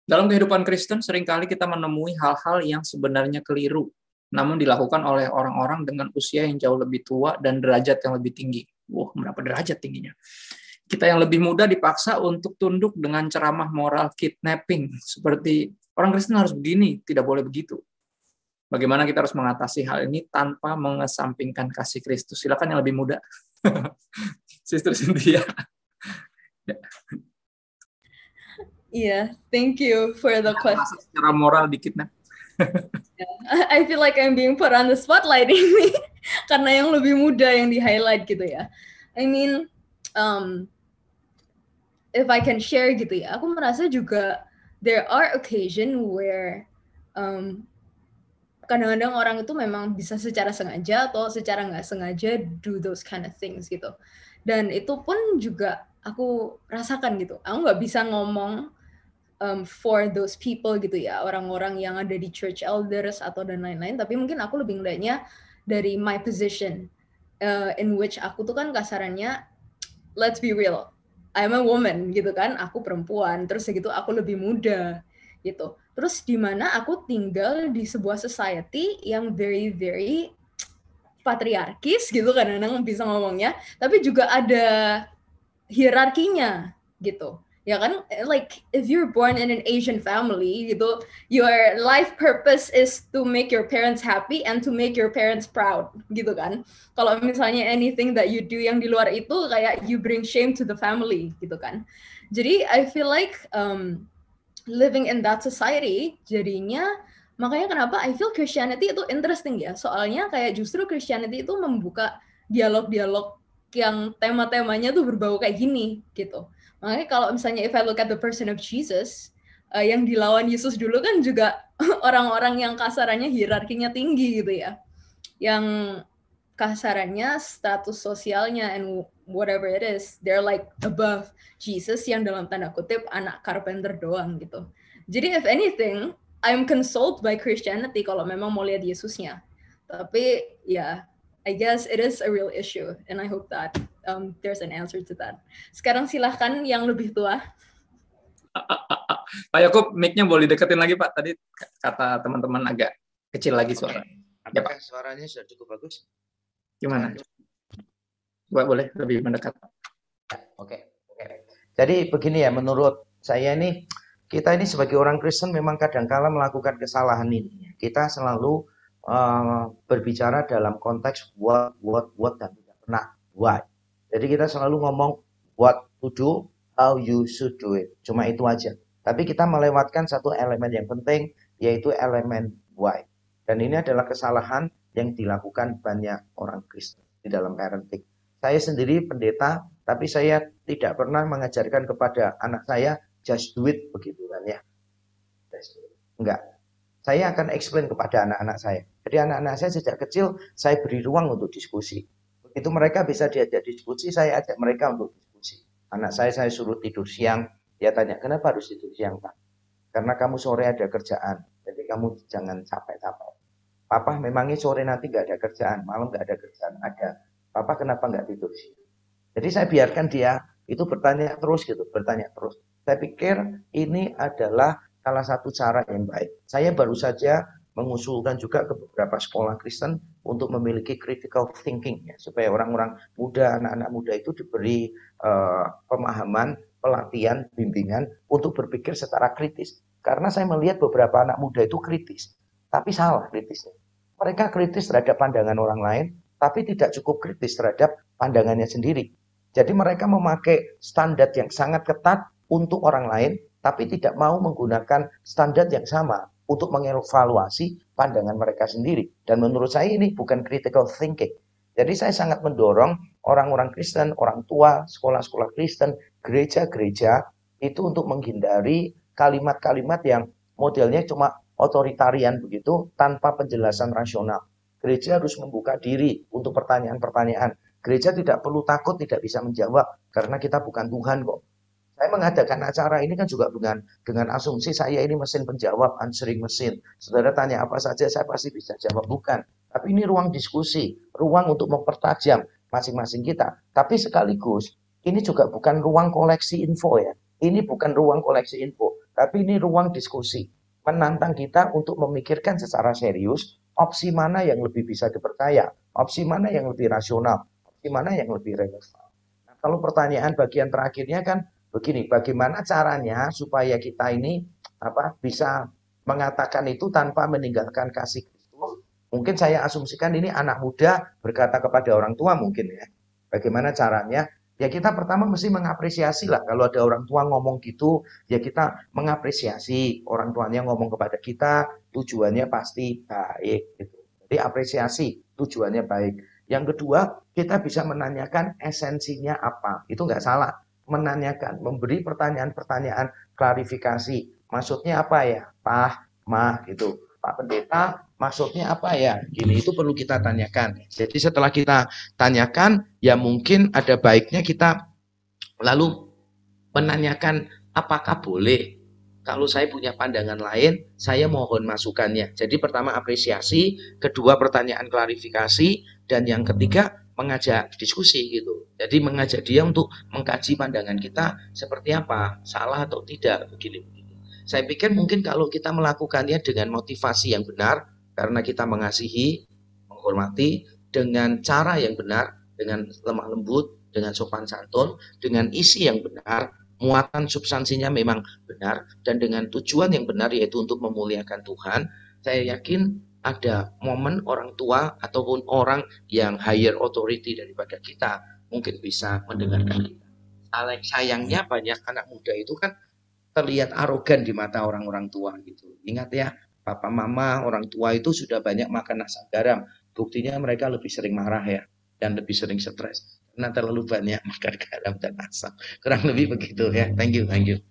Dalam kehidupan Kristen, seringkali kita menemui hal-hal yang sebenarnya keliru, namun dilakukan oleh orang-orang dengan usia yang jauh lebih tua dan derajat yang lebih tinggi. Wah, berapa derajat tingginya? Kita yang lebih muda dipaksa untuk tunduk dengan ceramah moral kidnapping, seperti orang Kristen harus begini, tidak boleh begitu. Bagaimana kita harus mengatasi hal ini tanpa mengesampingkan kasih Kristus? Silakan yang lebih muda. Sister Cynthia. Yeah, thank you for the question. Secara moral dikit, nah. I feel like I'm being put on the spotlight ini karena yang lebih muda yang di highlight gitu ya. I mean, if I can share gitu ya, aku merasa juga there are occasion where kadang-kadang orang itu memang bisa secara sengaja atau secara nggak sengaja do those kind of things gitu. Dan itu pun juga aku rasakan gitu. Aku nggak bisa ngomong for those people gitu ya, orang-orang yang ada di church elders atau dan lain-lain, tapi mungkin aku lebih ngeliatnya dari my position in which aku tuh kan kasarannya, let's be real, I'm a woman gitu kan, aku perempuan, terus segitu aku lebih muda gitu. Terus di mana aku tinggal di sebuah society yang very very patriarkis gitu, kadang-kadang bisa ngomongnya, tapi juga ada hierarkinya gitu. Ya kan, like if you're born in an Asian family gitu, your life purpose is to make your parents happy and to make your parents proud gitu kan. Kalau misalnya anything that you do yang di luar itu kayak you bring shame to the family gitu kan. Jadi I feel like living in that society jadinya, makanya kenapa I feel Christianity itu interesting ya, soalnya kayak justru Christianity itu membuka dialog-dialog yang tema-temanya tuh berbau kayak gini gitu. Makanya kalau misalnya if I look at the person of Jesus, yang dilawan Yesus dulu kan juga orang-orang yang kasarannya hierarkinya tinggi gitu ya, yang kasarannya status sosialnya and whatever it is, they're like above Jesus yang dalam tanda kutip anak carpenter doang gitu. Jadi if anything, I'm consoled by Christianity kalau memang mau lihat Yesusnya. Tapi ya, I guess it is a real issue, and I hope that there's an answer to that. Sekarang silahkan yang lebih tua. Pak Yakub, mic-nya boleh deketin lagi Pak. Tadi kata teman-teman agak kecil lagi suara. Ya, Pak. Suaranya sudah cukup bagus? Gimana? Coba boleh lebih mendekat. Oke. Jadi begini ya, menurut saya ini, kita ini sebagai orang Kristen memang kadang-kala melakukan kesalahan ini. Kita selalu berbicara dalam konteks what dan tidak pernah why. Jadi kita selalu ngomong what to do, how you should do it. Cuma itu aja. Tapi kita melewatkan satu elemen yang penting, yaitu elemen why. Dan ini adalah kesalahan yang dilakukan banyak orang Kristen di dalam parenting. Saya sendiri pendeta, tapi saya tidak pernah mengajarkan kepada anak saya just do it begitu kan ya. Enggak. Saya akan explain kepada anak-anak saya. Jadi anak-anak saya sejak kecil saya beri ruang untuk diskusi. Begitu mereka bisa diajak diskusi, saya ajak mereka untuk diskusi. Anak saya suruh tidur siang, dia tanya, "Kenapa harus tidur siang, Pak?" "Karena kamu sore ada kerjaan, jadi kamu jangan capek-capek." "Papa, memangnya sore nanti nggak ada kerjaan, malam nggak ada kerjaan?" "Ada." "Papa, kenapa nggak tidur siang?" Jadi saya biarkan dia itu bertanya terus gitu, bertanya terus. Saya pikir ini adalah salah satu cara yang baik. Saya baru saja mengusulkan juga ke beberapa sekolah Kristen untuk memiliki critical thinking ya, supaya orang-orang muda, anak-anak muda itu diberi pemahaman, pelatihan, bimbingan untuk berpikir secara kritis. Karena saya melihat beberapa anak muda itu kritis, tapi salah kritisnya. Mereka kritis terhadap pandangan orang lain, tapi tidak cukup kritis terhadap pandangannya sendiri. Jadi mereka memakai standar yang sangat ketat untuk orang lain, tapi tidak mau menggunakan standar yang sama untuk mengevaluasi pandangan mereka sendiri. Dan menurut saya ini bukan critical thinking. Jadi saya sangat mendorong orang-orang Kristen, orang tua, sekolah-sekolah Kristen, gereja-gereja itu untuk menghindari kalimat-kalimat yang modelnya cuma otoritarian begitu tanpa penjelasan rasional. Gereja harus membuka diri untuk pertanyaan-pertanyaan. Gereja tidak perlu takut tidak bisa menjawab karena kita bukan Tuhan kok. Saya mengadakan acara ini kan juga dengan asumsi saya ini mesin penjawab, answering mesin. Saudara tanya apa saja saya pasti bisa jawab, bukan. Tapi ini ruang diskusi, ruang untuk mempertajam masing-masing kita. Tapi sekaligus ini juga bukan ruang koleksi info ya. Ini bukan ruang koleksi info, tapi ini ruang diskusi. Menantang kita untuk memikirkan secara serius opsi mana yang lebih bisa dipercaya, opsi mana yang lebih rasional, opsi mana yang lebih relevan. Nah, kalau pertanyaan bagian terakhirnya kan begini, bagaimana caranya supaya kita ini bisa mengatakan itu tanpa meninggalkan kasih Kristus? Mungkin saya asumsikan ini anak muda berkata kepada orang tua mungkin ya. Bagaimana caranya? Ya kita pertama mesti mengapresiasi lah. Kalau ada orang tua ngomong gitu, ya kita mengapresiasi orang tuanya ngomong kepada kita, tujuannya pasti baik. Gitu. Jadi apresiasi, tujuannya baik. Yang kedua, kita bisa menanyakan esensinya apa. Itu nggak salah. Menanyakan, memberi pertanyaan-pertanyaan klarifikasi. Maksudnya apa ya? Pak, Mah, gitu. Pak Pendeta, maksudnya apa ya? Gini, itu perlu kita tanyakan. Jadi setelah kita tanyakan, ya mungkin ada baiknya kita lalu menanyakan apakah boleh. Kalau saya punya pandangan lain, saya mohon masukannya. Jadi pertama apresiasi, kedua pertanyaan klarifikasi, dan yang ketiga mengajak diskusi gitu. Jadi mengajak dia untuk mengkaji pandangan kita seperti apa, salah atau tidak, begini. Saya pikir mungkin kalau kita melakukannya dengan motivasi yang benar, karena kita mengasihi, menghormati, dengan cara yang benar, dengan lemah lembut, dengan sopan santun, dengan isi yang benar, muatan substansinya memang benar, dan dengan tujuan yang benar yaitu untuk memuliakan Tuhan, saya yakin ada momen orang tua ataupun orang yang higher authority daripada kita mungkin bisa mendengarkan kita. Sayangnya banyak anak muda itu kan terlihat arogan di mata orang-orang tua gitu. Ingat ya, papa mama orang tua itu sudah banyak makan asam garam. Buktinya mereka lebih sering marah ya, dan lebih sering stres karena terlalu banyak makan garam dan asam. Kurang lebih begitu ya. Thank you.